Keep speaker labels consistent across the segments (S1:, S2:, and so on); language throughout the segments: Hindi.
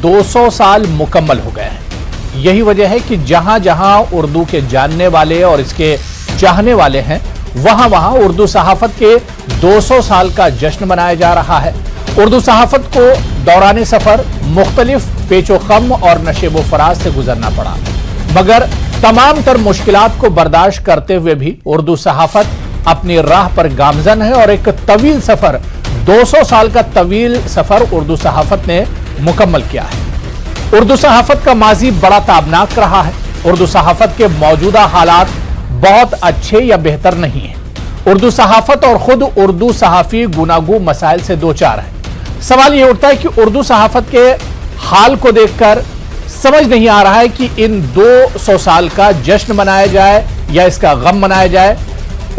S1: 200 साल मुकम्मल हो गए हैं। यही वजह है कि जहां जहां उर्दू के जानने वाले और इसके चाहने वाले हैं, वहां वहां उर्दू सहाफत के 200 साल का जश्न मनाया जा रहा है। उर्दू सहाफत को दौरान सफर मुख्तलिफ पेचोखम और नशेबो फराज से गुजरना पड़ा, मगर तमाम तर मुश्किलात को बर्दाश्त करते हुए भी उर्दू सहाफत अपनी राह पर गामजन है और एक तवील सफर, 200 साल का तवील सफर उर्दू सहाफत ने मुकम्मल किया है। उर्दू सहाफत का माजी बड़ा ताबनाक रहा है। उर्दू सहाफत के मौजूदा हालात बहुत अच्छे या बेहतर नहीं है। उर्दू सहाफत और खुद उर्दू सहाफी गुनागू मसाइल से दो चार है। सवाल यह उठता है कि उर्दू सहाफत के हाल को देखकर समझ नहीं आ रहा है कि इन 200 साल का जश्न मनाया जाए या इसका गम मनाया जाए।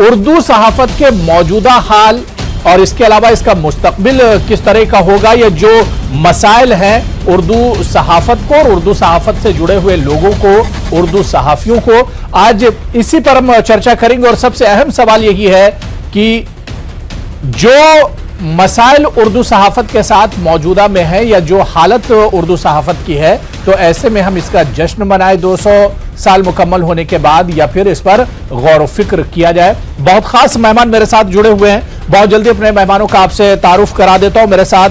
S1: उर्दू सहाफत के मौजूदा हाल और इसके अलावा इसका मुस्तकबिल किस तरह का होगा, या जो मसाइल हैं उर्दू सहाफत को और उर्दू सहाफत से जुड़े हुए लोगों को, उर्दू सहाफियों को, आज इसी पर हम चर्चा करेंगे। और सबसे अहम सवाल यही है कि जो मसाइल उर्दू सहाफत के साथ मौजूदा में है या जो हालत उर्दू सहाफत की है, तो ऐसे में हम इसका जश्न मनाएं 200 साल मुकम्मल होने के बाद, या फिर इस पर गौर फिक्र किया जाए। बहुत खास मेहमान मेरे साथ जुड़े हुए हैं। बहुत जल्दी अपने मेहमानों का आपसे तारुफ करा देता हूं। मेरे साथ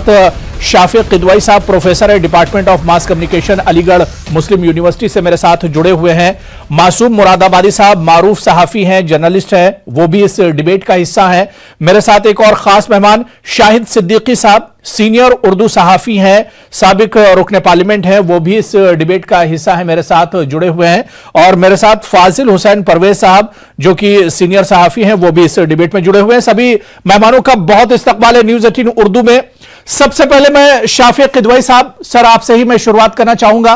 S1: शाफिक किदवई साहब प्रोफेसर है department of mass communication Aligarh Muslim university से मेरे साथ जुड़े हुए हैं। मासूम मुरादाबादी साहब मारूफ सहाफी हैं, जर्नलिस्ट हैं, वो भी इस डिबेट का हिस्सा हैं। मेरे साथ एक और खास मेहमान शाहिद सिद्दीकी साहब, सीनियर उर्दू सहाफी हैं, साबिक रुकने पार्लियामेंट हैं, वो भी इस डिबेट का हिस्सा है, मेरे साथ जुड़े हुए हैं। और मेरे साथ फाजिल हुसैन परवेज साहब जो कि सीनियर सहाफी हैं, वो भी इस डिबेट में जुड़े हुए हैं। सभी मेहमानों का बहुत इस्तकबाल है न्यूज़ 18 उर्दू में। सबसे पहले मैं शाफिक किदवई साहब, सर आपसे ही मैं शुरुआत करना चाहूंगा।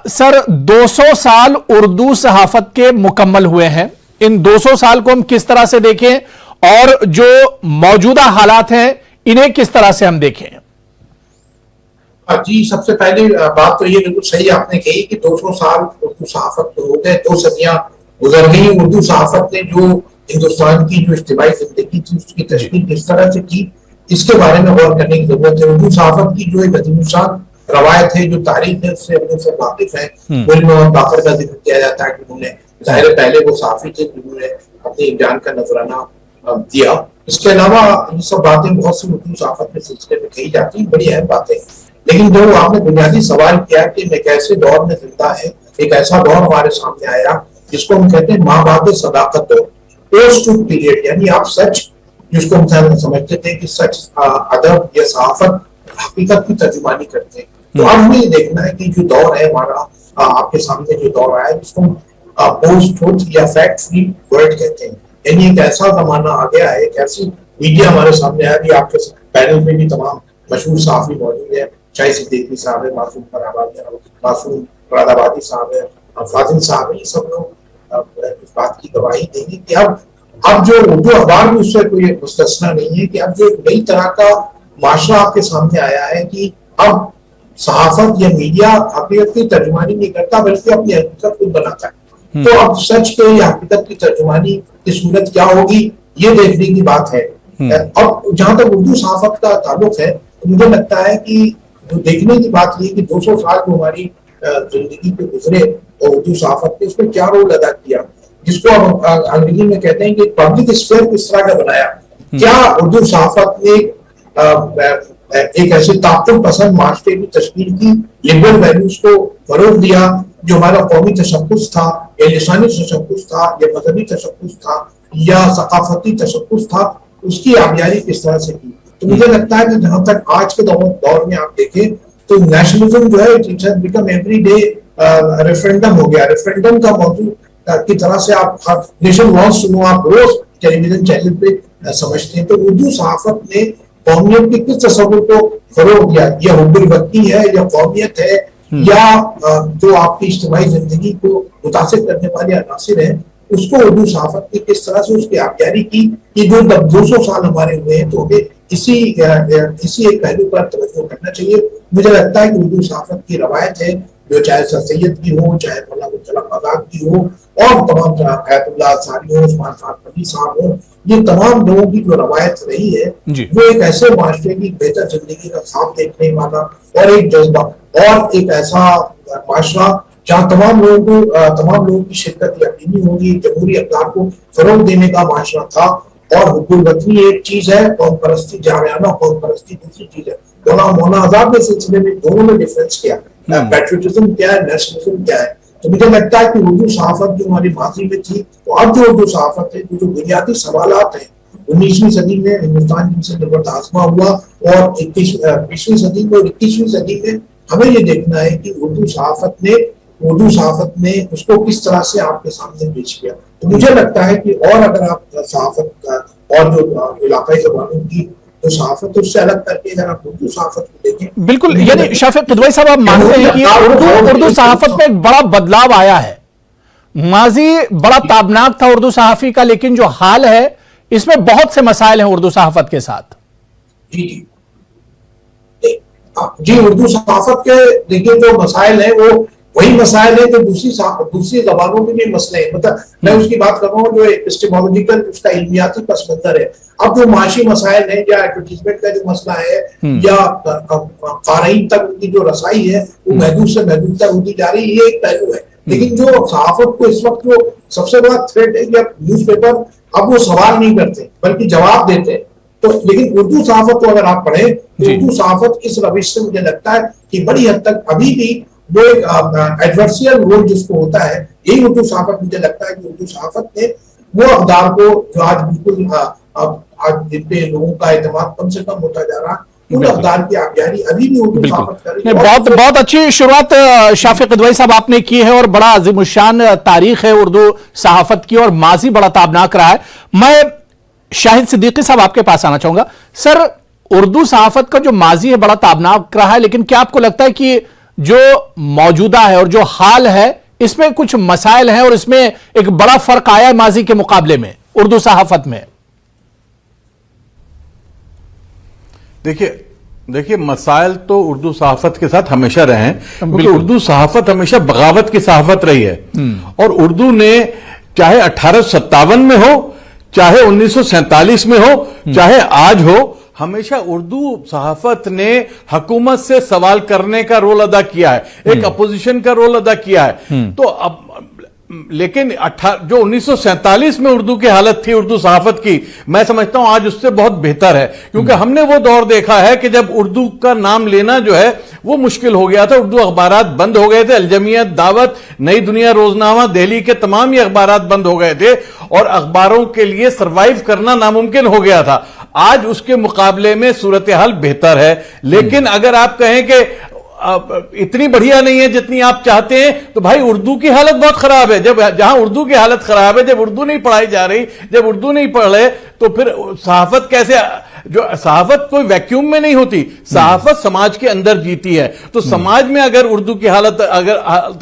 S1: सर 200 साल उर्दू सहाफत के मुकम्मल हुए हैं। इन 200 साल को हम किस तरह से देखें और जो मौजूदा हालात हैं इन्हें किस तरह से हम देखें?
S2: जी, सबसे पहली बात तो ये बिल्कुल सही आपने कही कि 200 साल उर्दू सहाफत हो गए, 2 सदियां गुजर गई। उर्दू सहाफत ने जो हिंदुस्तान की जो इज्तिमाई जिंदगी थी उसकी तशकील किस तरह से की, इसके बारे में गौर करने की जरूरत है। उर्दू सहाफत की जो एक अजीमुशान रवायत है, जो तारीख है, उससे अपने से वाकिफ है। मोहम्मद बाकर का जिक्र किया जाता है कि उन्होंने जाहिर पहले वो सहाफी थे, जिन्होंने अपनी जान का नजराना दिया। इसके अलावा ये सब बातें बहुत सी उर्दू सहाफत में सिलसिले में कही जाती हैं, बड़ी अहम बातें। लेकिन जो आपने बुनियादी सवाल किया कि एक ऐसे दौर में जिंदा है, एक ऐसा दौर हमारे सामने आया जिसको हम कहते हैं माबाद सदाकत दौर, पोस्ट ट्रूथ पीरियड, यानी आप सच, जिसको हम समझते थे कि सच अदब या सहाफत हकीकत की तर्जुमानी करते हैं। तो अब हमें ये देखना है कि जो दौर है हमारा, आपके सामने जो दौर आया जिसको पोस्ट ट्रूथ या फैक्ट फ्री वर्ल्ड कहते हैं, यानी एक ऐसा जमाना आ गया है, एक ऐसी मीडिया हमारे सामने आया। भी आपके पैनल में भी तमाम मशहूर सहाफी मौजूद है, शाहिद सिद्दीकी साहब है, मासूम मुरादाबादी साहब है, फाजिल साहब है, ये सब लोग इस बात की गवाही देंगे कि अब जो उर्दू अखबार में उससे कोई मुस्तस्ना नहीं है कि अब जो नई तरह का माशरा आपके सामने आया है कि अब सहाफत या मीडिया हकीकत की तर्जुमानी नहीं करता बल्कि अपनी हकीकत खुद बनाता है। तो अब सच पे या हकीकत की तर्जुमानी की सूरत क्या होगी, ये देखने की बात है। अब जहां तक उर्दू सहाफत का ताल्लुक है, तो मुझे लगता है कि जो देखने की बात ये कि 200 साल जो हमारी जिंदगी पे गुजरे और उर्दू सहाफत ने उसमें क्या रोल अदा किया, जिसको अब अंग्रेजी में कहते हैं कि पब्लिक स्फीयर किस तरह का बनाया। क्या उर्दू सहाफत ने एक ऐसे ताक़ुल पसंद माशरे की तश्कील की, लिबरल वैल्यूज को फरोग दिया, जो हमारा कौमी तशक्कुस था या लिसानी तशक्कुस था या मजहबी तशक्कुस था या सकाफती तशक्कुस था, उसकी आबियारी किस तरह से की। तो मुझे लगता है कि जहां तक आज के दौर में आप देखें तो नेशनलिज्म जो है it has become every day referendum हो गया। रेफरेंडम का मौजूद की तरह से आप नेशन वांट्स टू नो आप रोज टेलीविजन चैनल पे समझते हैं। तो उर्दू सहाफत ने कौमियत के किस तस्वुर को फरोग दिया, यह हुब्बुल वतनी है या कौमियत है या जो आपकी इज्तिमाई जिंदगी को मुतासिर करने वाले अनासिर हैं, उसको उर्दू सहाफत ने किस तरह से उसकी आबियारी की। कि जो 200 साल हमारे हुए हैं तो हमें इसी एक पहलू पर तवज्जो करना चाहिए। मुझे लगता है कि उर्दू सहाफत की रवायत है, जो चाहे सर सैयद की हो, चाहे मौलाना मुर्तज़ा आज़ाद की हो, और तमाम खैरुल्लाह अंसारी हो, उस्मान फातमी साहब हो, ये तमाम लोगों की जो रवायत रही है वो एक ऐसे माशरे की बेहतर जिंदगी का साथ देखने वाला और एक जज्बा और एक ऐसा माशरा जहाँ तमाम लोगों की शिरकत यकीनी होगी, जमहूरी अखलाक को फरोग देने का माशरा था। और हुब्बुल वतनी एक चीज है, कौम परस्ती जारियाना कौम परस्ती दूसरी चीज है। मौलाना आजाद के सिलसिले में दोनों में डिफरेंस क्या है, पैट्रियटिज्म क्या है, नेशनलिज्म क्या है। तो मुझे लगता है कि उर्दू सहाफत जो हमारी माजी में थी, तो अब जो उर्दू सहाफत है, जो बुनियादी सवालात हैं 19वीं सदी में हिंदुस्तान जिनसे नबरत आजमा हुआ और 20वीं सदी में और 21वीं सदी में हमें ये देखना है कि उर्दू सहाफत ने उसको किस तरह से आपके सामने पेश किया। तो मुझे लगता है कि और अगर आप सहाफत का और जो इलाकाई ज़बानों की जो सहाफत उससे अलग करके अगर आप उर्दू सहाफत को देखें,
S1: बिल्कुल, यानी शाफिक किदवई साहब आप मानते हैं कि उर्दू सहाफत में एक बड़ा बदलाव आया है। माजी बड़ा ताबनाक था उर्दू सहाफी का, लेकिन जो हाल है इसमें बहुत से मसाइल हैं उर्दू सहाफत के साथ।
S2: जी उर्दू सहाफत के देखिए जो मसाइल हैं वो वही मसाइल है जो दूसरी जबानों के भी मसले हैं। मतलब मैं उसकी बात कर रहा हूँ जो एपिस्टेमोलॉजिकल उसका इल्मियाती पस मंजर है। अब जो माशी मसाइल है या एडवर्टीजमेंट का जो मसला है या क़ारीन तक उनकी जो रसाई है वो महदूद से महदूद तक होती जा रही है, ये एक पहलू है। लेकिन जो सहाफत को इस वक्त जो सबसे बड़ा थ्रेट है कि अब न्यूज़पेपर अब वो सवाल नहीं करते बल्कि जवाब देते हैं। तो लेकिन उर्दू सहाफत को अगर आप पढ़ें तो उर्दू सहाफत इस रविश से मुझे लगता है कि बड़ी हद तक अभी भी वो एक एडवर्सियल रोल जिसको होता है, यही उर्दू सहाफत मुझे लगता है कि उर्दू सहाफत ने वो अक़दार को जो आज बिल्कुल आज जितने लोगों का एतमाद कम से कम होता जा रहा है उन अक़दार की आबियारी अभी भी उर्दू सहाफत कर रही है।
S1: बहुत अच्छी शुरुआत शाफिक किदवई साहब आपने की है और बड़ा अज़ीमुश्शान तारीख है उर्दू सहाफत की और माजी बड़ा ताबनाक रहा है। मैं शाहिद सिद्दीकी साहब आपके पास आना चाहूंगा। सर, उर्दू सहाफत का जो माजी है बड़ा ताबनाक रहा है, लेकिन क्या आपको लगता है कि जो मौजूदा है और जो हाल है इसमें कुछ मसाइल हैं और इसमें एक बड़ा फर्क आया है माजी के मुकाबले में उर्दू सहाफत में?
S3: देखिए मसाइल तो उर्दू सहाफत के साथ हमेशा रहे हैं, क्योंकि उर्दू सहाफत हमेशा बगावत की सहाफत रही है। और उर्दू ने चाहे 1857 में हो, चाहे 1947 में हो, चाहे आज हो, हमेशा उर्दू सहाफत ने हुकूमत से सवाल करने का रोल अदा किया है, एक अपोजिशन का रोल अदा किया है। तो अब लेकिन जो 1947 में उर्दू की हालत थी उर्दू सहाफत की, मैं समझता हूं आज उससे बहुत बेहतर है, क्योंकि हमने वो दौर देखा है कि जब उर्दू का नाम लेना जो है वो मुश्किल हो गया था। उर्दू अखबारात बंद हो गए थे, अलजमियत, दावत, नई दुनिया, रोजनामा, दिल्ली के तमाम ही अखबारात बंद हो गए थे और अखबारों के लिए सरवाइव करना नामुमकिन हो गया था। आज उसके मुकाबले में सूरत हाल बेहतर है, लेकिन अगर आप कहें कि इतनी बढ़िया नहीं है जितनी आप चाहते हैं, तो भाई उर्दू की हालत बहुत खराब है। जब जहां उर्दू की हालत खराब है, जब उर्दू नहीं पढ़ाई जा रही, जब उर्दू नहीं पढ़ रहे, तो फिर सहाफत कैसे? जो सहाफत कोई वैक्यूम में नहीं होती, सहाफत समाज के अंदर जीती है। तो समाज में अगर उर्दू की हालत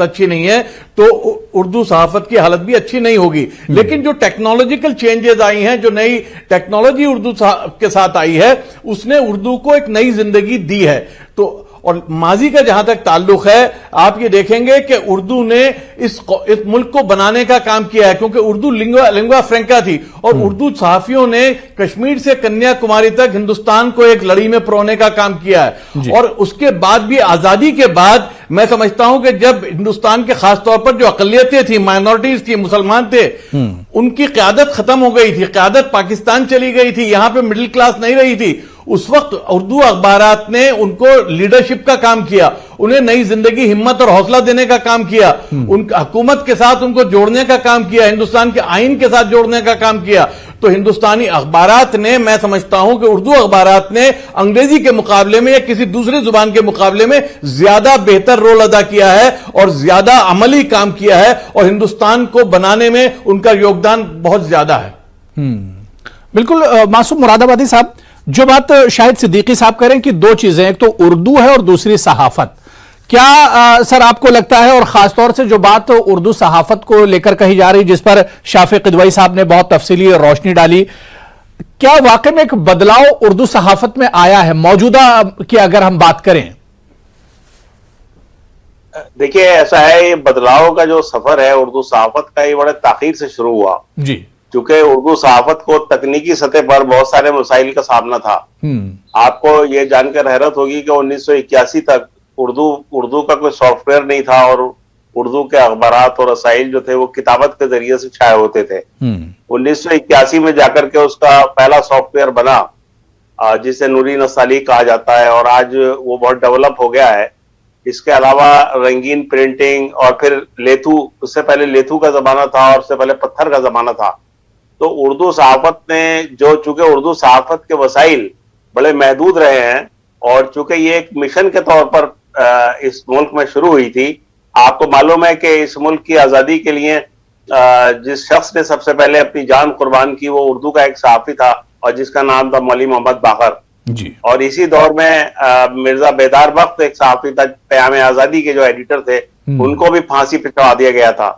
S3: अच्छी नहीं है तो उर्दू सहाफत की हालत भी अच्छी नहीं होगी। लेकिन जो टेक्नोलॉजिकल चेंजेस आई हैं, जो नई टेक्नोलॉजी उर्दू के साथ आई है, उसने उर्दू को एक नई जिंदगी दी है। तो और माजी का जहां तक ताल्लुक है, आप ये देखेंगे कि उर्दू ने इस मुल्क को बनाने का काम किया है, क्योंकि उर्दू लिंगुआ फ्रेंका थी और उर्दू सहाफियों ने कश्मीर से कन्याकुमारी तक हिंदुस्तान को एक लड़ी में परोने का काम किया है। और उसके बाद भी, आजादी के बाद, मैं समझता हूं कि जब हिंदुस्तान के खासतौर पर जो अकलियतें थी, माइनॉरिटीज थी, मुसलमान थे, उनकी क़यादत खत्म हो गई थी, क़यादत पाकिस्तान चली गई थी, यहां पे मिडिल क्लास नहीं रही थी। उस वक्त उर्दू अखबारात ने उनको लीडरशिप का काम किया, उन्हें नई जिंदगी, हिम्मत और हौसला देने का काम किया, उनका हुकूमत के साथ उनको जोड़ने का काम किया, हिंदुस्तान के आइन के साथ जोड़ने का काम किया। तो हिंदुस्तानी अखबारात ने, मैं समझता हूं कि उर्दू अखबारात ने अंग्रेजी के मुकाबले में या किसी दूसरी जुबान के मुकाबले में ज्यादा बेहतर रोल अदा किया है और ज्यादा अमली काम किया है, और हिंदुस्तान को बनाने में उनका योगदान बहुत ज्यादा है।
S1: बिल्कुल मासूम मुरादाबादी साहब, जो बात शाहिद सिद्दीकी साहब कह रहे हैं कि दो चीजें, एक तो उर्दू है और दूसरी सहाफत, क्या सर आपको लगता है, और खासतौर से जो बात उर्दू सहाफत को लेकर कही जा रही, जिस पर शाफिक किदवई साहब ने बहुत तफसीली रोशनी डाली, क्या वाकई में एक बदलाव उर्दू सहाफत में आया है मौजूदा की अगर हम बात करें?
S4: देखिए, ऐसा है, ये बदलाव का जो सफर है उर्दू सहाफत का, ये बड़े ताखीर से शुरू हुआ।
S1: जी।
S4: क्योंकि उर्दू सहाफत को तकनीकी सतह पर बहुत सारे मसाइल का सामना था। आपको ये जानकर हैरत होगी कि 1981 तक उर्दू का कोई सॉफ्टवेयर नहीं था और उर्दू के अखबारात और रसाइल जो थे वो किताबत के जरिए से छाए होते थे। 1981 में जाकर के उसका पहला सॉफ्टवेयर बना, जिसे नूरी नस्ताली कहा जाता है, और आज वो बहुत डेवलप हो गया है। इसके अलावा रंगीन प्रिंटिंग और फिर लेथू, उससे पहले लेथू का जमाना था और उससे पहले पत्थर का जमाना था। तो उर्दू सहाफत ने चूंकि उर्दू सहाफत के वसाइल बड़े महदूद रहे हैं और चूंकि ये एक मिशन के तौर पर इस मुल्क में शुरू हुई थी। आपको मालूम है कि इस मुल्क की आजादी के लिए जिस शख्स ने सबसे पहले अपनी जान कुर्बान की वो उर्दू का एक सहाफी था और जिसका नाम था मौलवी मोहम्मद बाकर
S1: जी।
S4: और इसी दौर में मिर्जा बेदार बख्त एक सहाफी था, क़याम आजादी के जो एडिटर थे, उनको भी फांसी पे चढ़ा दिया गया था।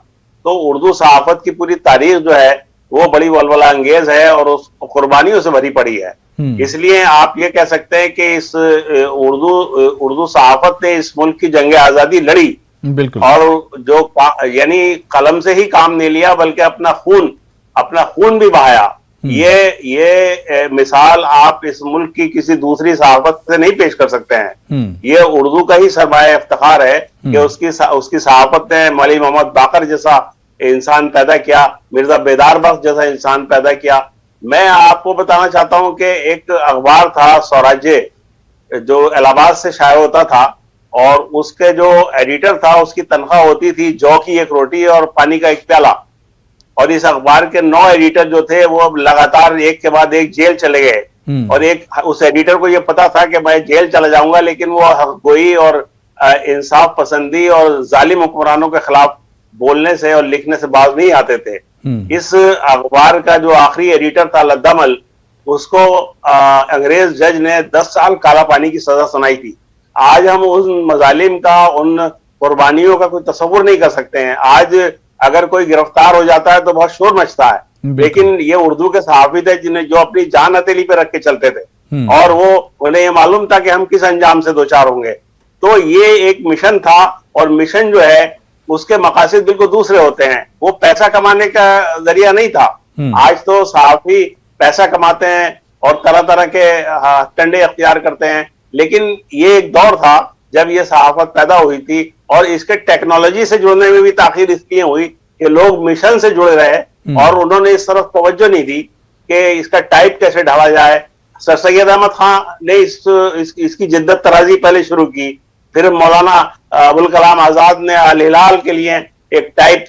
S4: तो उर्दू सहाफत की पूरी तारीख जो है वो बड़ी वलवला अंगेज है और उस कुर्बानियों से भरी पड़ी है। इसलिए आप ये कह सकते हैं कि इस उर्दू सहाफत ने इस मुल्क की जंग आजादी लड़ी,
S1: बिल्कुल,
S4: और जो यानी कलम से ही काम नहीं लिया बल्कि अपना खून भी बहाया। ये मिसाल आप इस मुल्क की किसी दूसरी सहाफत से नहीं पेश कर सकते हैं। ये उर्दू का ही सरमाया इफ्तिखार है कि उसकी सहाफत ने मौलवी मोहम्मद बाकर जैसा इंसान पैदा किया, मिर्जा बेदार बख्त जैसा इंसान पैदा किया। मैं आपको बताना चाहता हूं कि एक अखबार था स्वराज्य, जो इलाहाबाद से शाया होता था, और उसके जो एडिटर था उसकी तनख्वाह होती थी जौ की एक रोटी और पानी का एक प्याला। और इस अखबार के 9 एडिटर जो थे वो लगातार एक के बाद एक जेल चले गए, और उस एडिटर को ये पता था कि मैं जेल चला जाऊंगा, लेकिन वो हक़गोई और इंसाफ पसंदी और जालिम हुक्मरानों के खिलाफ बोलने से और लिखने से बाज नहीं आते थे। इस अखबार का जो आखिरी एडिटर था लद्दामल, उसको अंग्रेज जज ने 10 साल काला पानी की सजा सुनाई थी। आज हम उन मजालिम का, उन कुर्बानियों का कोई तस्वुर नहीं कर सकते हैं। आज अगर कोई गिरफ्तार हो जाता है तो बहुत शोर मचता है, लेकिन ये उर्दू के सहाफी थे जिन्हें जो अपनी जान हथेली पे रख के चलते थे और वो उन्हें ये मालूम था कि हम किस अंजाम से दो चार होंगे। तो ये एक मिशन था, और मिशन जो है उसके मकासद बिल्कुल दूसरे होते हैं। वो पैसा कमाने का जरिया नहीं था। आज तो सहाफी पैसा कमाते हैं और तरह तरह के टंडे अख्तियार करते हैं, लेकिन ये एक दौर था जब ये सहाफत पैदा हुई थी, और इसके टेक्नोलॉजी से जुड़ने में भी ताखीर इसलिए हुई कि लोग मिशन से जुड़े रहे और उन्होंने इस तरफ तवज्जो नहीं दी कि इसका टाइप कैसे ढाला जाए। सर सैयद अहमद खान ने इसकी जिद्दत तराजी पहले शुरू की, फिर मौलाना अबुल कलाम आजाद ने अल हिलाल के लिए एक टाइप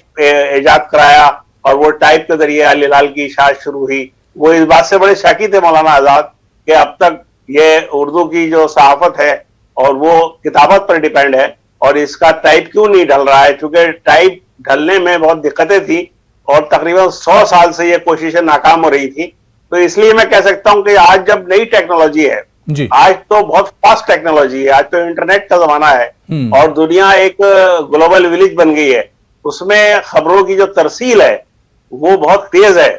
S4: इजाद कराया, और वो टाइप के जरिए अल हिलाल की इशाअत शुरू हुई। वो इस बात से बड़े शाकी थे मौलाना आजाद कि अब तक ये उर्दू की जो सहाफत है और वो किताबत पर डिपेंड है, और इसका टाइप क्यों नहीं ढल रहा है, क्योंकि टाइप ढलने में बहुत दिक्कतें थी और तकरीबन 100 साल से ये कोशिशें नाकाम हो रही थी। तो इसलिए मैं कह सकता हूं कि आज जब नई टेक्नोलॉजी है, आज तो बहुत फास्ट टेक्नोलॉजी है, आज तो इंटरनेट का जमाना है और दुनिया एक ग्लोबल विलेज बन गई है, उसमें खबरों की जो तरसील है वो बहुत तेज है।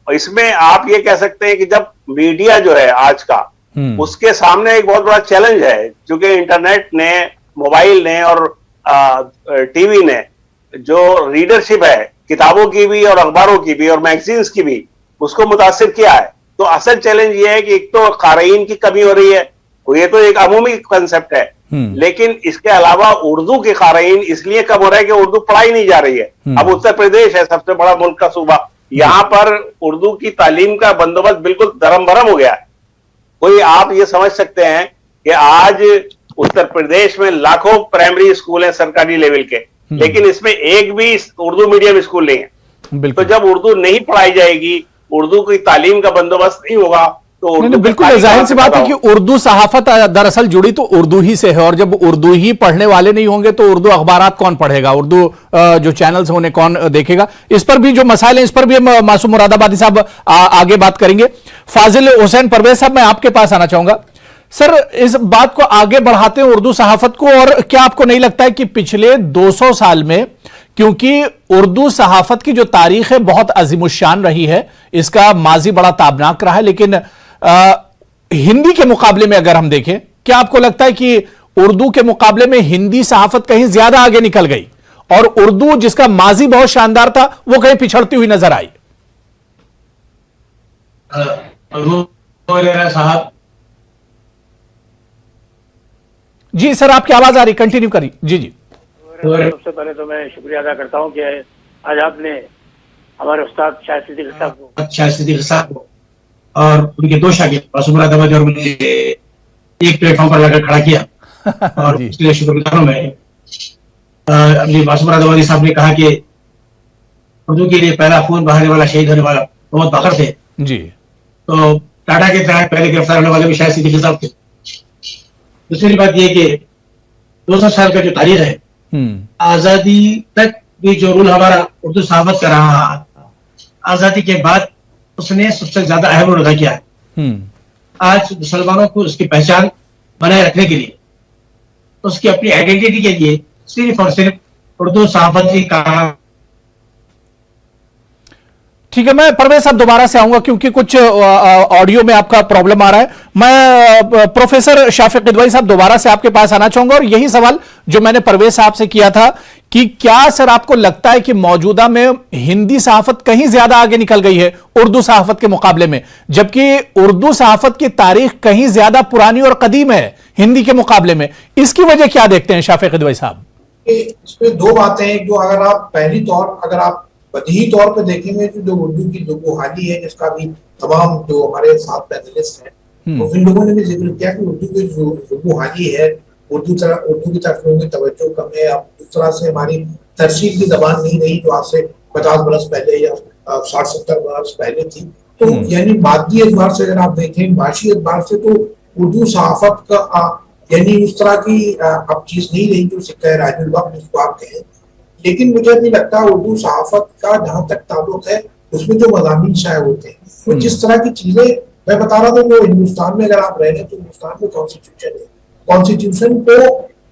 S4: और इसमें आप ये कह सकते हैं कि जब मीडिया जो है आज का, उसके सामने एक बहुत बड़ा चैलेंज है, क्योंकि इंटरनेट ने, मोबाइल ने और टीवी ने जो रीडरशिप है किताबों की भी और अखबारों की भी और मैगजीन्स की भी, उसको मुतासिर किया है। तो असल चैलेंज ये है कि एक तो क़ारीन की कमी हो रही है, ये तो एक अमूमी कंसेप्ट है, लेकिन इसके अलावा उर्दू के क़ारीन इसलिए कम हो रहा है कि उर्दू पढ़ाई नहीं जा रही है। अब उत्तर प्रदेश है सबसे बड़ा मुल्क का सूबा, यहाँ पर उर्दू की तालीम का बंदोबस्त बिल्कुल धर्म भरम हो गया है। कोई आप ये समझ सकते हैं कि आज उत्तर प्रदेश में लाखों प्राइमरी स्कूल हैं सरकारी लेवल के, लेकिन इसमें एक भी उर्दू मीडियम स्कूल नहीं है। तो जब उर्दू नहीं पढ़ाई जाएगी, उर्दू की तालीम का बंदोबस्त नहीं होगा, तो
S1: बिल्कुल जाहिर सी बात है कि उर्दू सहाफत दरअसल जुड़ी तो उर्दू ही से है, और जब उर्दू ही पढ़ने वाले नहीं होंगे तो उर्दू अखबारात कौन पढ़ेगा, उर्दू जो चैनल्स हैं उन्हें कौन देखेगा। इस पर भी जो मसाइल हैं इस पर भी मासूम मुरादाबादी साहब आगे बात करेंगे। फाजिल हुसैन परवेज साहब, मैं आपके पास आना चाहूंगा। सर, इस बात को आगे बढ़ाते हैं उर्दू सहाफत को, और क्या आपको नहीं लगता है कि पिछले 200 साल में, क्योंकि उर्दू सहाफत की जो तारीख है बहुत अजीमुशान रही है, इसका माजी बड़ा ताबनाक रहा है, लेकिन हिंदी के मुकाबले में अगर हम देखें, क्या आपको लगता है कि उर्दू के मुकाबले में हिंदी सहाफत कहीं ज्यादा आगे निकल गई और उर्दू जिसका माजी बहुत शानदार था वो कहीं पिछड़ती हुई नजर आई।
S5: साहब
S1: जी सर, आपकी आवाज आ रही, कंटिन्यू करिए। जी जी।
S5: सबसे पहले तो मैं शुक्रिया अदा करता हूं कि आज आपने हमारे उस्ताद शाहिद सिद्दीकी साहब को और उनके दो शागिर्द मासूमुराद अहमद और मुझे एक प्लेटफॉर्म पर लाकर खड़ा किया और इसलिए शुक्रगुजार हूं मैं। अभी मासूमुराद अहमद साहब ने कहा कि उर्दू के लिए पहला खून बहाने वाला, शहीद होने वाला मोहम्मद बाकर थे
S1: जी।
S5: तो टाटा के तहत पहले गिरफ्तार होने वाले भी शाहिद सिद्दीकी साहब थे। दूसरी बात यह कि 200 साल का जो तारीख है, आजादी तक भी जो रूल हमारा उर्दू सहाफत का रहा, आजादी के बाद उसने सबसे ज्यादा अहम रोल अदा किया है। आज मुसलमानों को उसकी पहचान बनाए रखने के लिए, उसकी अपनी आइडेंटिटी के लिए सिर्फ और सिर्फ उर्दू सहाफत ही काम।
S1: ठीक है, मैं परवेज साहब दोबारा से आऊंगा क्योंकि कुछ ऑडियो में आपका प्रॉब्लम आ रहा है। मैं प्रोफेसर शाफिक किदवई साहब दोबारा से आपके पास आना चाहूंगा और यही सवाल जो मैंने परवेज साहब से किया था कि क्या सर आपको लगता है कि मौजूदा में हिंदी सहाफत कहीं ज्यादा आगे निकल गई है उर्दू सहाफत के मुकाबले में, जबकि उर्दू सहाफत की तारीख कहीं ज्यादा पुरानी और कदीम है हिंदी के मुकाबले में? इसकी वजह क्या देखते हैं शाफिक किदवई साहब?
S2: इसमें दो बातें हैं। जो अगर आप पहली तौर अगर आप बदीही तौर पर देखेंगे तो जो उर्दू की दुगुहाली है, जिसका भी तमाम जो हमारे साथ पैनलिस्ट हैं तो इन लोगों ने भी जिक्र किया कि उर्दू की जो दुगुहाली है, उर्दू की तरफ लोगों की तवज्जो कम है। अब इस तरह से हमारी तरसील की जबान नहीं रही जो आज से 50 बरस पहले या 60-70 बरस पहले थी। तो यानी मादी एतबार से अगर आप देखें, माशी एतबार से तो उर्दू सहाफत का यानी उस तरह की अब चीज नहीं रही जो सिक्का राजुल वक्त जिसको आप कहें। लेकिन मुझे नहीं लगता उर्दू सहाफत का जहां तक ताल्लुक है उसमें जो मज़ामीन शाये होते हैं, तो जिस तरह की चीजें मैं बता रहा था, वो हिंदुस्तान में अगर आप रह रहे हैं तो हिंदुस्तान में कॉन्स्टिट्यूशन है, कॉन्स्टिट्यूशन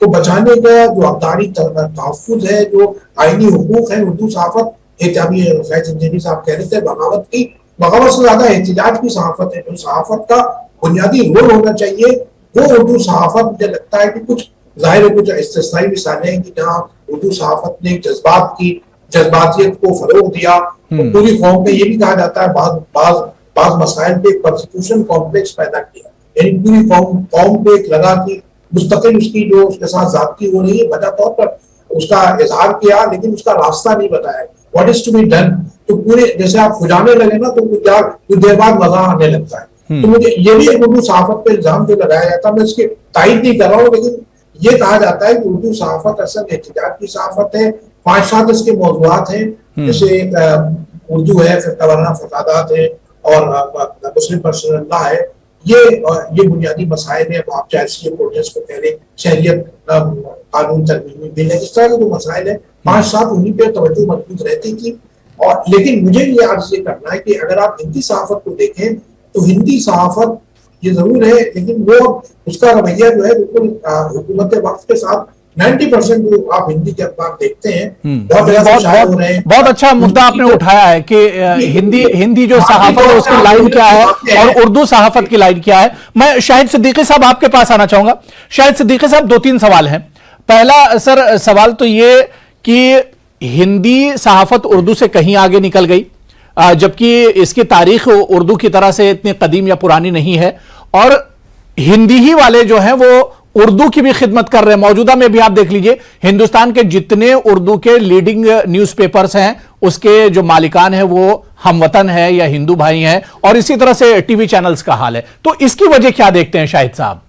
S2: को बचाने का जो अब्दारी तहफ़्फ़ुज़ है, जो आईनी हुकूक है, उर्दू सहाफत साहब कह रहे थे बगावत से ज्यादा एहतिजाज की सहाफत है। जो सहाफत का बुनियादी रोल होना चाहिए वो उर्दू सहाफत, मुझे लगता है कि कुछ जाहिर है कुछ इस्तिस्नाई मिसालें हैं कि जहाँ उर्दू सहाफत ने जज्बातियत को फरोग दिया। तो पूरी कौम पे ये भी कहा जाता है बाज मसाइल पे परसिक्यूशन कॉम्प्लेक्स पैदा किया, यानी पूरी कौम पे एक लगा कि मुस्तकिल उसकी जो उसके साथ ज़्यादती हो रही है, बजा तौर पर उसका इजहार किया लेकिन उसका रास्ता नहीं बताया, what is to be done. तो पूरे जैसे आप खुजाने लगे ना तो कुछ देर बाद मजा आने लगता है। तो मुझे ये भी उर्दू सहाफत पे इल्जाम जो लगाया जाता है, मैं इसके तायद नहीं कर रहा हूँ, लेकिन ये कहा जाता है कि उर्दू सहाफत असल एहतिजाज की सहाफत है। 5-7 इसके मौज़ूआत हैं, जैसे उर्दू है, फिर वरना फसादात है और मुस्लिम पर्सनल्लाह है। ये बुनियादी मसाइल है। आप चाहे प्रोटेस्ट को कह लें, शहरियत कानून तरमीमी बिल है, इस तरह के जो मसाइल है 5-7 उन्हीं पे तवज्जो मजबूत रहती थी। और लेकिन मुझे ये अर्ज करना है कि अगर आप हिंदी सहाफत को देखें तो हिंदी सहाफत ये जरूर है, लेकिन वो उसका रवैया जो है बिल्कुल हुकूमत वक्त के साथ 90% जो आप हिंदी के अखबार देखते हैं
S1: बहुत अच्छा मुद्दा आपने उठाया है कि हिंदी जो सहाफत है उसकी लाइन क्या है और उर्दू सहाफत की लाइन क्या है। मैं शाहिद सिद्दीकी साहब आपके पास आना चाहूंगा। शाहिद सिद्दीकी साहब, 2-3 सवाल हैं। पहला सर सवाल तो ये कि हिंदी सहाफत उर्दू से कहीं आगे निकल गई, जबकि इसकी तारीख उर्दू की तरह से इतनी कदीम या पुरानी नहीं है, और हिंदी ही वाले जो हैं वो उर्दू की भी खिदमत कर रहे हैं। मौजूदा में भी आप देख लीजिए हिंदुस्तान के जितने उर्दू के लीडिंग न्यूज़पेपर्स हैं उसके जो मालिकान हैं वो हमवतन है या हिंदू भाई हैं, और इसी तरह से टीवी चैनल्स का हाल है। तो इसकी वजह क्या देखते हैं शाहिद साहब?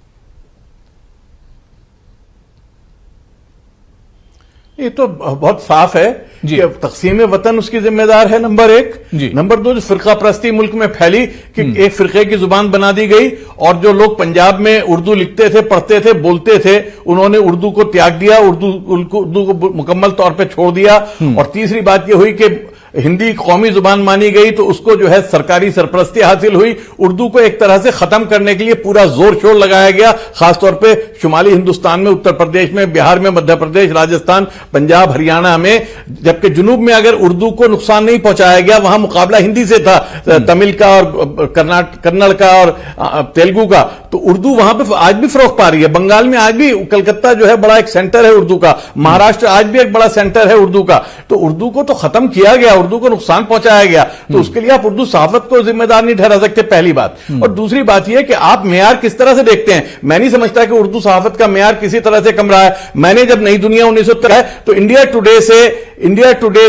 S3: ये तो बहुत साफ है कि तकसीम वतन उसकी जिम्मेदार है, नंबर 1। नंबर 2, जो फिरका प्रस्ती मुल्क में फैली कि एक फिरके की जुबान बना दी गई और जो लोग पंजाब में उर्दू लिखते थे, पढ़ते थे, बोलते थे, उन्होंने उर्दू को त्याग दिया, उर्दू को मुकम्मल तौर पे छोड़ दिया। और तीसरी बात यह हुई कि हिंदी कौमी जुबान मानी गई तो उसको जो है सरकारी सरपरस्ती हासिल हुई। उर्दू को एक तरह से खत्म करने के लिए पूरा जोर शोर लगाया गया, खासतौर पे शुमाली हिंदुस्तान में, उत्तर प्रदेश में, बिहार में, मध्य प्रदेश, राजस्थान, पंजाब, हरियाणा में। जबकि जुनूब में अगर उर्दू को नुकसान नहीं पहुंचाया गया, वहां मुकाबला हिंदी से था, तमिल का और कन्नड़ का और तेलुगु का। तो उर्दू वहां पे आज भी फरोख पा रही है। बंगाल में आज भी कलकत्ता जो है बड़ा एक सेंटर है उर्दू का, महाराष्ट्र आज भी एक बड़ा सेंटर है उर्दू का। तो उर्दू को तो खत्म किया गया, उर्दू को नुकसान पहुंचाया गया, तो उसके लिए आप उर्दू सहाफत को जिम्मेदार नहीं ठहरा सकते, पहली बात। और दूसरी बात यह कि आप मेयार किस तरह से देखते हैं। मैं नहीं समझता कि उर्दू सहाफत का मेयार किसी तरह से कम रहा है। मैंने जब नई दुनिया 1973 तो इंडिया टुडे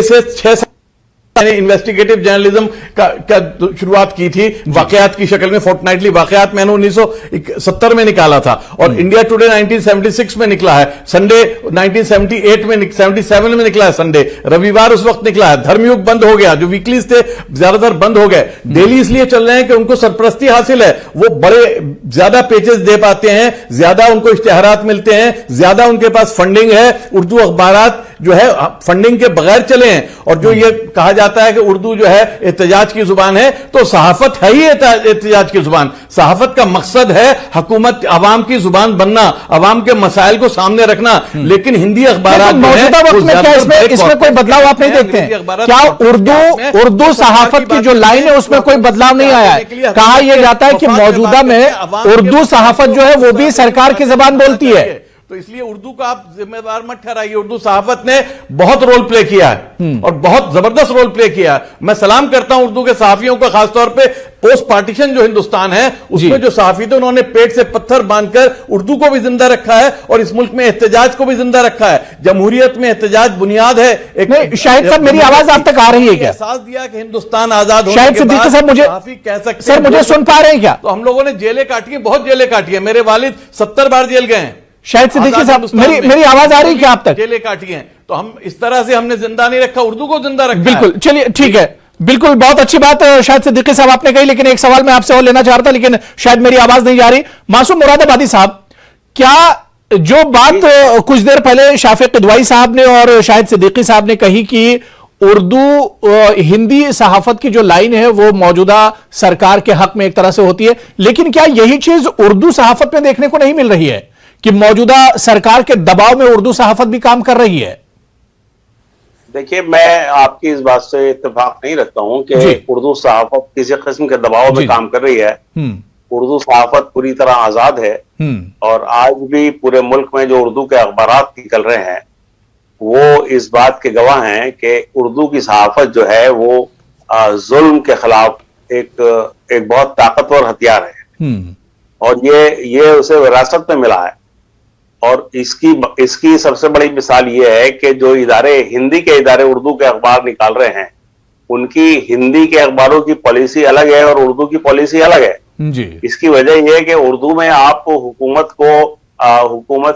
S3: से 6 मैंने इन्वेस्टिगेटिव जर्नलिज्म का शुरुआत की थी, वाकयात की शक्ल में, फोर्टनाइटली वाकयात मैंने 1970 में निकाला था, और इंडिया टुडे 1976 में निकला है, संडे 1978 में 77 में निकला है संडे, रविवार उस वक्त निकला है। धर्मयुग बंद हो गया, जो वीकलीज थे ज्यादातर बंद हो गए। डेली इसलिए चल रहे हैं कि उनको सरपरस्ती हासिल है, वो बड़े ज्यादा पेजेस दे पाते हैं, ज्यादा उनको इश्तेहारात मिलते हैं, ज्यादा उनके पास फंडिंग है। उर्दू अखबारात जो है फंडिंग के बगैर चले हैं। और जो ये कहा जाता है कि उर्दू जो है एहतजाज की जुबान है, तो सहाफत है ही एहतजाज की जुबान। सहाफत का मकसद है हुकूमत अवाम की जुबान बनना, अवाम के मसाइल को सामने रखना। लेकिन हिंदी अखबार
S1: मौजूदा वक्त में क्या इसमें कोई बदलाव आप नहीं देखते हैं? क्या उर्दू सहाफत की जो लाइन है उसमें कोई बदलाव नहीं आया है? कहा यह जाता है कि मौजूदा में उर्दू सहाफत जो है वो भी सरकार की जबान बोलती है,
S3: तो इसलिए उर्दू का आप जिम्मेदार मत ठहराइए। उर्दू सहाफत ने बहुत रोल प्ले किया है और बहुत जबरदस्त रोल प्ले किया है। मैं सलाम करता हूं उर्दू के सहाफियों का, खासतौर पे पोस्ट पार्टीशन जो हिंदुस्तान है उसमें जो सहाफी थे उन्होंने पेट से पत्थर बांधकर उर्दू को भी जिंदा रखा है और इस मुल्क में एहतजाज को भी जिंदा रखा है। जमहूरियत में एहतजाज बुनियाद है।
S1: एक शाहिद साहब, मेरी आवाज आप तक आ रही है क्या?
S3: एहसास दिया कि हिंदुस्तान आजाद होने
S1: शाहिद
S3: के
S1: सिद्दीकी
S3: बाद
S1: साहब मुझे
S3: सहाफी कह सकते
S1: सर मुझे सुन पा रहे हैं क्या?
S3: तो हम लोगों ने जेलें काटी है, बहुत जेलें काटी है। मेरे वालिद 70 बार जेल गए हैं।
S1: शाहिद सिद्दीकी साहब, मेरी आवाज आ रही है क्या आप तक?
S3: जेलें काटी हैं, तो हम इस तरह से हमने जिंदा नहीं रखा, उर्दू को जिंदा रखा।
S1: बिल्कुल, चलिए ठीक है, बिल्कुल बहुत अच्छी बात शाहिद सिद्दीकी साहब आपने कही, लेकिन एक सवाल मैं आपसे और लेना चाह रहा था, लेकिन शायद मेरी आवाज नहीं जा रही। मासूम मुरादाबादी साहब, क्या जो बात कुछ देर पहले शाफिक किदवाई साहब ने और शाहिद सिद्दीकी साहब ने कही कि उर्दू हिंदी सहाफत की जो लाइन है वो मौजूदा सरकार के हक में एक तरह से होती है, लेकिन क्या यही चीज उर्दू सहाफत में देखने को नहीं मिल रही है कि मौजूदा सरकार के दबाव में उर्दू सहाफत भी काम कर रही है?
S4: देखिए, मैं आपकी इस बात से इत्तेफाक नहीं रखता हूं कि उर्दू सहाफत किसी किस्म के दबाव में काम कर रही है। उर्दू सहाफत पूरी तरह आजाद है और आज भी पूरे मुल्क में जो उर्दू के अखबारात निकल रहे हैं वो इस बात के गवाह हैं कि उर्दू की सहाफत जो है वो जुल्म के खिलाफ एक बहुत ताकतवर हथियार है और ये उसे विरासत में मिला है। और इसकी सबसे बड़ी मिसाल ये है कि जो हिंदी के इदारे उर्दू के अखबार निकाल रहे हैं, उनकी हिंदी के अखबारों की पॉलिसी अलग है और उर्दू की पॉलिसी अलग है जी। इसकी वजह यह है कि उर्दू में आप हुकूमत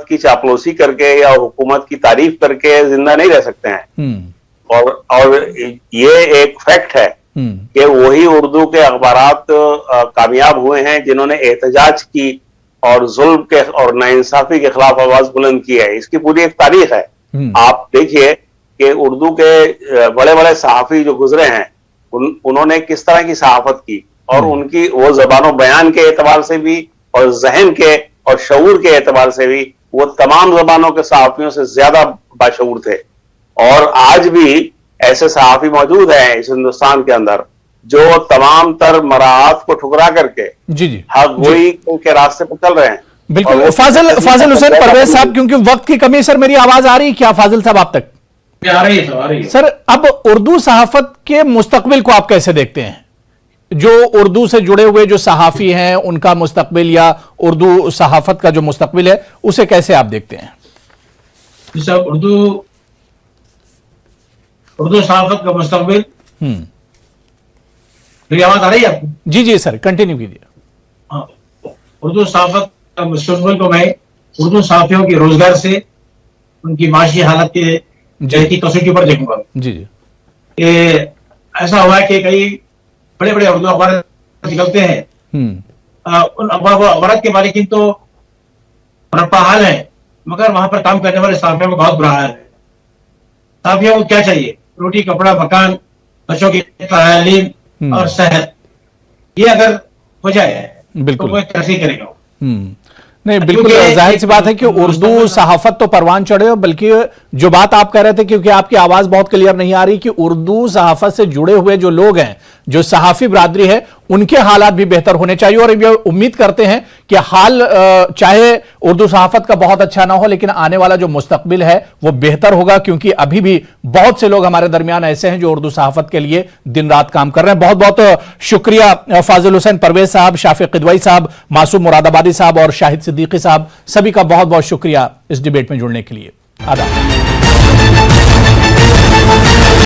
S4: की चापलूसी करके या हुकूमत की तारीफ करके जिंदा नहीं रह सकते हैं। और ये एक फैक्ट है कि वही उर्दू के अखबारात कामयाब हुए हैं जिन्होंने एहतजाज की और जुल्म के और नाइंसाफी के खिलाफ आवाज बुलंद की है। इसकी पूरी एक तारीख है। आप देखिए कि उर्दू के बड़े बड़े सहाफी जो गुजरे हैं उन्होंने किस तरह की सहाफत की और उनकी वो ज़बानो बयान के एतबार से भी और जहन के और शऊर के एतबार से भी वो तमाम ज़बानों के सहाफियों से ज्यादा बाशऊर थे। और आज भी ऐसे सहाफी मौजूद हैं इस हिंदुस्तान के अंदर जो तमाम तर मराहत को ठुकरा करके
S1: जी
S4: हक गोई के रास्ते पर चल रहे हैं।
S1: बिल्कुल। फाजिल हुसैन परवेज साहब, क्योंकि वक्त की कमी, सर मेरी आवाज आ रही है क्या फाजिल साहब आप तक?
S5: आ रही है
S1: सर, अब उर्दू सहाफत के मुस्तकबिल को आप कैसे देखते हैं? जो उर्दू से जुड़े हुए जो सहाफी हैं उनका मुस्तकबिल या उर्दू सहाफत का जो मुस्तकबिल है उसे कैसे आप देखते हैं?
S5: जी साहब, उर्दू सहाफत का मुस्तकबिल, मेरी आवाज आ रही है आपको? जी
S1: जी सर, कंटिन्यू कीजिए।
S5: उर्दू सहाफत का मुस्तकबिल को मैं उर्दू सहाफियों के रोजगार से उनकी माशी हालत की कसौटी पर देखूंगा।
S1: जी जी।
S5: ऐसा हुआ है कि कई बड़े बड़े उर्दू अखबार निकलते हैं, उन अखबार के मालिकिन तो रप्पा हाल है, मगर वहां पर काम करने वाले सहाफियों को बहुत बुरा हाल है। सहाफियों को क्या चाहिए? रोटी, कपड़ा, मकान, बच्चों की तालीम और सेहत। ये अगर हो जाए तो वो कैसे करेगा?
S1: नहीं, बिल्कुल जाहिर सी बात है कि उर्दू सहाफत तो परवान चढ़े, बल्कि जो बात आप कह रहे थे, क्योंकि आपकी आवाज बहुत क्लियर नहीं आ रही, कि उर्दू सहाफत से जुड़े हुए जो लोग हैं, जो सहाफी बरादरी है, उनके हालात भी बेहतर होने चाहिए। और ये उम्मीद करते हैं कि हाल चाहे उर्दू सहाफत का बहुत अच्छा ना हो, लेकिन आने वाला जो मुस्तकबिल है वो बेहतर होगा, क्योंकि अभी भी बहुत से लोग हमारे दरमियान ऐसे हैं जो उर्दू सहाफत के लिए दिन रात काम कर रहे हैं। बहुत बहुत शुक्रिया फाजिल हुसैन परवेज साहब, शाफिक किदवई साहब, मासूम मुरादाबादी साहब और शाहिद सिद्दीकी साहब, सभी का बहुत बहुत शुक्रिया इस डिबेट में जुड़ने के लिए। आदाब।